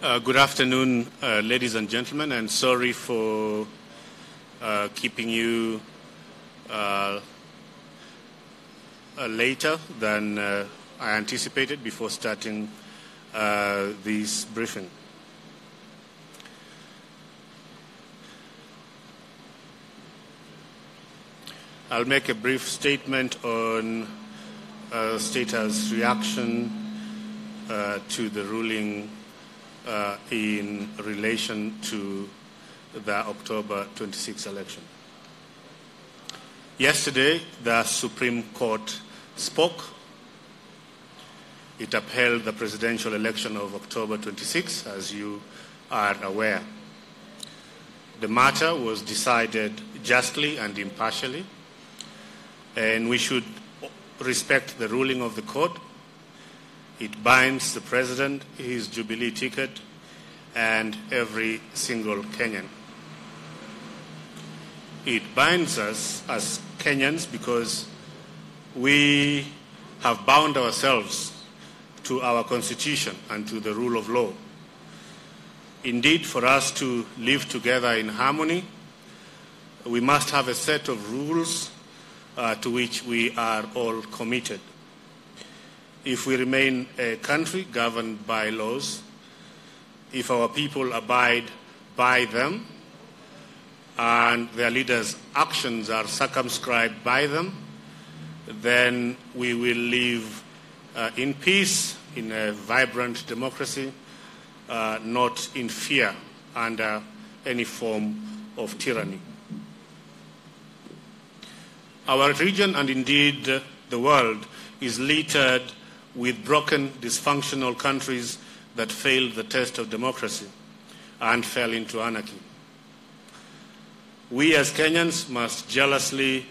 Good afternoon, ladies and gentlemen, and sorry for keeping you later than I anticipated before starting this briefing. I'll make a brief statement on Statehouse reaction to the ruling in relation to the October 26 election. Yesterday, the Supreme Court spoke. It upheld the presidential election of October 26, as you are aware. The matter was decided justly and impartially, and we should respect the ruling of the court. It binds the president, his Jubilee ticket, and every single Kenyan. It binds us as Kenyans because we have bound ourselves to our constitution and to the rule of law. Indeed, for us to live together in harmony, we must have a set of rules to which we are all committed. If we remain a country governed by laws, if our people abide by them, and their leaders' actions are circumscribed by them, then we will live in peace, in a vibrant democracy, not in fear under any form of tyranny. Our region, and indeed the world, is littered with broken, dysfunctional countries that failed the test of democracy and fell into anarchy. We as Kenyans must jealously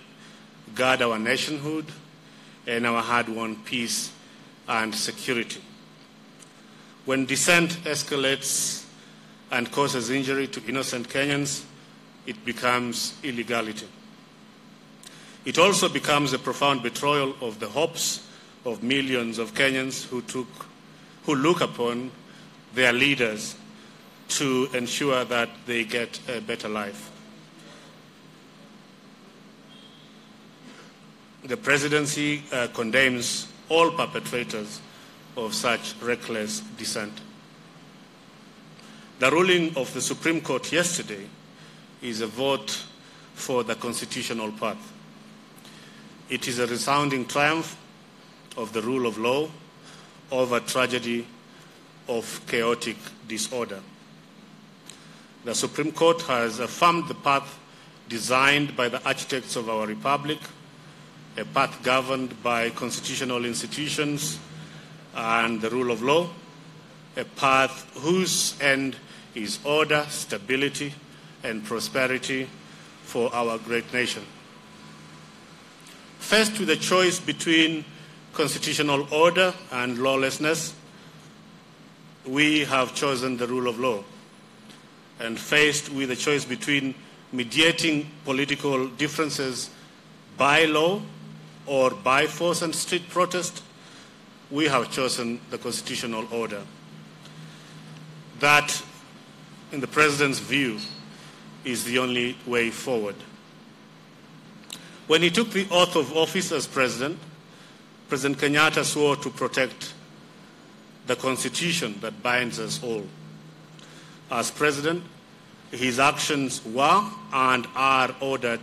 guard our nationhood and our hard-won peace and security. When dissent escalates and causes injury to innocent Kenyans, it becomes illegality. It also becomes a profound betrayal of the hopes of millions of Kenyans who look upon their leaders to ensure that they get a better life. The presidency condemns all perpetrators of such reckless dissent. The ruling of the Supreme Court yesterday is a vote for the constitutional path. It is a resounding triumph of the rule of law over tragedy of chaotic disorder. The Supreme Court has affirmed the path designed by the architects of our republic, a path governed by constitutional institutions and the rule of law, a path whose end is order, stability, and prosperity for our great nation. Faced with the choice between constitutional order and lawlessness, we have chosen the rule of law. And faced with the choice between mediating political differences by law or by force and street protest, we have chosen the constitutional order. That, in the President's view, is the only way forward. When he took the oath of office as President, President Kenyatta swore to protect the Constitution that binds us all. As President, his actions were and are ordered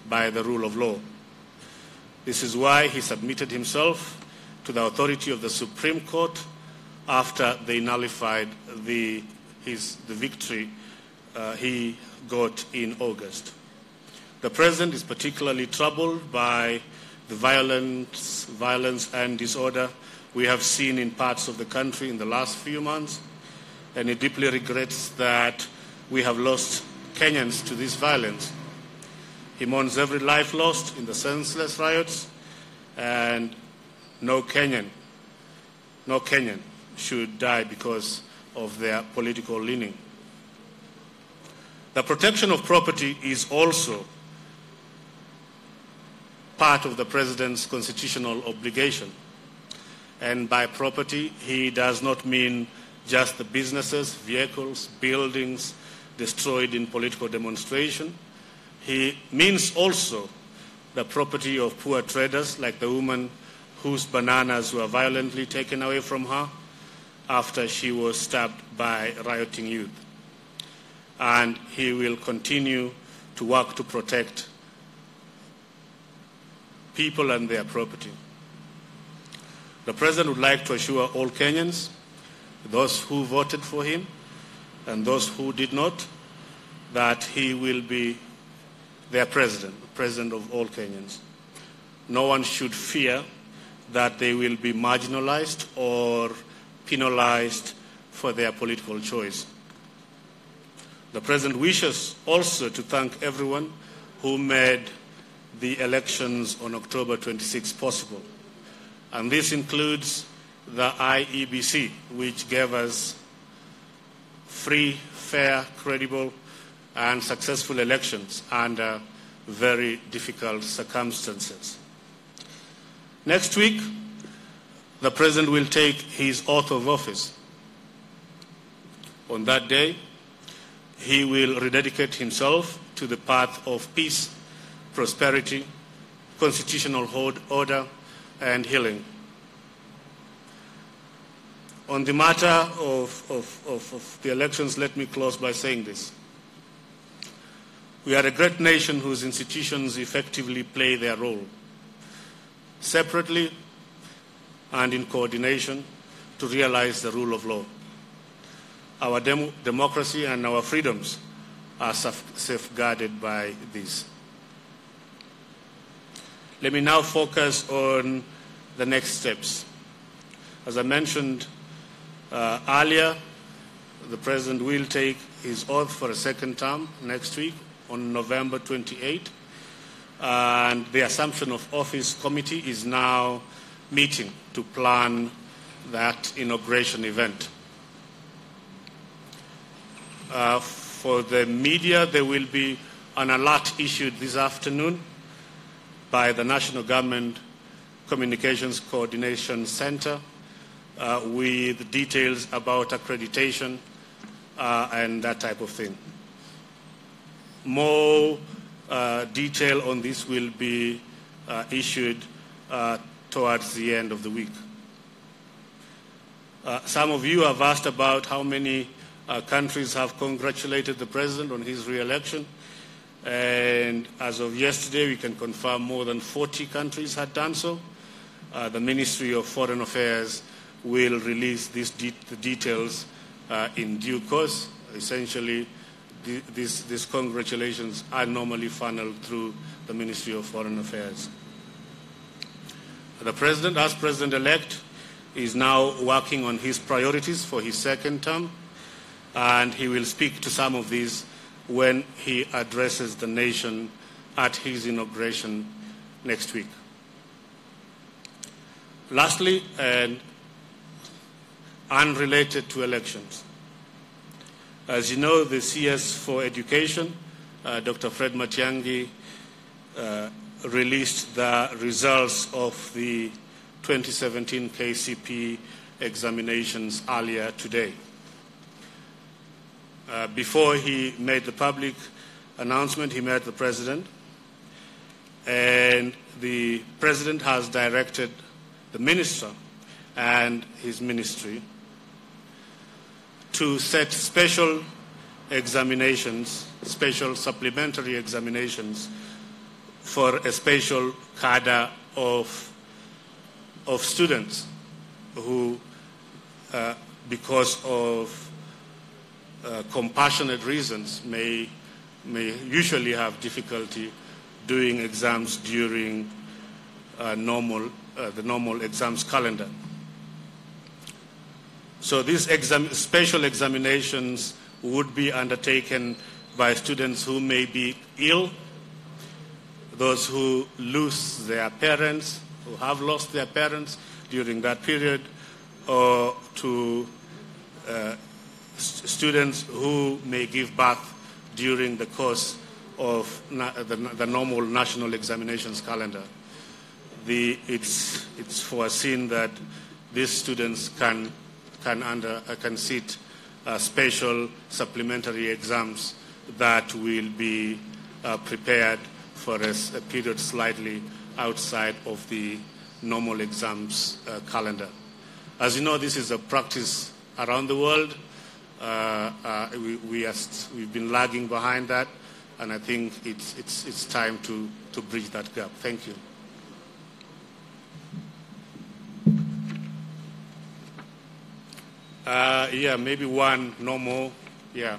by the rule of law. This is why he submitted himself to the authority of the Supreme Court after they nullified the victory he got in August. The President is particularly troubled by the violence and disorder we have seen in parts of the country in the last few months, and he deeply regrets that we have lost Kenyans to this violence. He mourns every life lost in the senseless riots, and no Kenyan should die because of their political leaning. The protection of property is also part of the President's constitutional obligation. And by property, he does not mean just the businesses, vehicles, buildings destroyed in political demonstration. He means also the property of poor traders, like the woman whose bananas were violently taken away from her after she was stabbed by rioting youth. And he will continue to work to protect people and their property. The President would like to assure all Kenyans, those who voted for him and those who did not, that he will be their President, the President of all Kenyans. No one should fear that they will be marginalized or penalized for their political choice. The President wishes also to thank everyone who made the elections on October 26 possible. And this includes the IEBC, which gave us free, fair, credible, and successful elections under very difficult circumstances. Next week, the President will take his oath of office. On that day, he will rededicate himself to the path of peace, prosperity, constitutional order, and healing. On the matter of the elections, let me close by saying this. We are a great nation whose institutions effectively play their role, separately and in coordination, to realize the rule of law. Our democracy and our freedoms are safeguarded by this. Let me now focus on the next steps. As I mentioned earlier, the President will take his oath for a second term next week on November 28, and the Assumption of Office Committee is now meeting to plan that inauguration event. For the media, there will be an alert issued this afternoon by the National Government Communications Coordination Center with details about accreditation and that type of thing. More detail on this will be issued towards the end of the week. Some of you have asked about how many countries have congratulated the President on his re-election. And as of yesterday, we can confirm more than 40 countries had done so. The Ministry of Foreign Affairs will release the details in due course. Essentially, these congratulations are normally funneled through the Ministry of Foreign Affairs. The President, as President-elect, is now working on his priorities for his second term, and he will speak to some of these when he addresses the nation at his inauguration next week. Lastly, and unrelated to elections, as you know, the CS for Education, Dr. Fred Matiang'i, released the results of the 2017 KCP examinations earlier today. Before he made the public announcement, he met the President, and the President has directed the Minister and his ministry to set special examinations, special supplementary examinations for a special cadre of students who, because of compassionate reasons, may usually have difficulty doing exams during the normal exams calendar. So these special examinations would be undertaken by students who may be ill, those who lose their parents, who have lost their parents during that period, or to students who may give birth during the course of the normal national examinations calendar. It's foreseen that these students can can sit special supplementary exams that will be prepared for a period slightly outside of the normal exams calendar. As you know, this is a practice around the world. We've been lagging behind that, and I think it's time to bridge that gap. Thank you. Yeah, maybe one, no more. Yeah.